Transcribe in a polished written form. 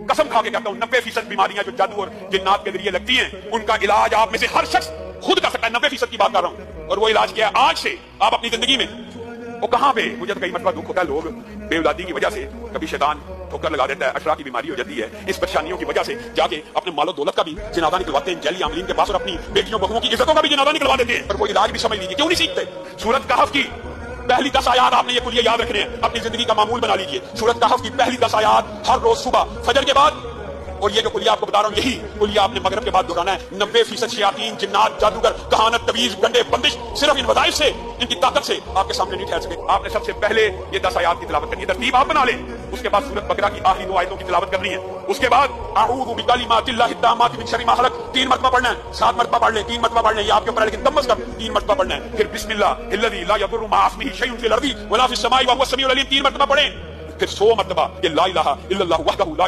قسم کھا کے کہتا ہوں 90% بیماریاں جو جادو اور جنات کے ذریعے لگتی ہیں ان کا علاج آپ میں سے ہر شخص خود کر سکتا ہے. 90% کی بات کر رہا ہوں. اور وہ علاج کیا ہے؟ آج سے آپ اپنی زندگی میں وہ کہاں پہ مجھے تو کئی مرتبہ دکھ ہوتا ہے، لوگ بے اولادی کی وجہ سے کبھی شیطان ٹھوکر لگا دیتا ہے، اشرا کی بیماری ہو جاتی ہے، اس پریشانیوں کی وجہ سے جا کے اپنے مال و دولت کا بھی جنازہ نکلواتے ہیں جعلی عاملین کے پاس، اور اپنی بیٹیوں بہوؤں کی عزتوں کا بھی جنازہ نکلوا دیتے ہیں. اور وہ علاج بھی سمجھ لیجیے کیوں نہیں سیکھتے. سورۃ کہف کی پہلی 10 آیات آپ نے یہ کلیہ یاد رکھنے ہیں، اپنی زندگی کا معمول بنا لیجیے. سورۃ کہف کی پہلی 10 آیات ہر روز صبح فجر کے بعد، اور یہ جو کلیہ آپ کو بتا رہا ہوں یہی کلیہ آپ نے مغرب کے بعد دہرانا ہے. 90% شیاطین، جنات، جادوگر، کہانت، تویز، گنڈے، بندش صرف ان وظائف سے، ان کی طاقت سے آپ کے سامنے نہیں ٹھہر سکے. آپ نے سب سے پہلے یہ 10 آیات کی تلاوت کرنی ہے، ترتیب آپ بنا لیں. اس کے بعد سورۃ بقرہ کی آخری 2 آیتوں کی تلاوت کرنی ہے. اس کے بعد اعوذ بکلمات اللہ التامات من شر ما خلق 3 مرتبہ پڑھنا ہے. 7 مرتبہ پڑھ لیں، 3 مرتبہ پڑھ لیں، یہ آپ کے اوپر ہے، لیکن کم از کم 3 مرتبہ پڑھنا ہے. پھر بسم اللہ الذی لا یضر مع اسمہ شیء فی الارض ولا فی السماء وهو السمیع العلیم 3 مرتبہ پڑھیں. پھر 100 مرتبہ یہ لا الہ الا اللہ وحدہ لا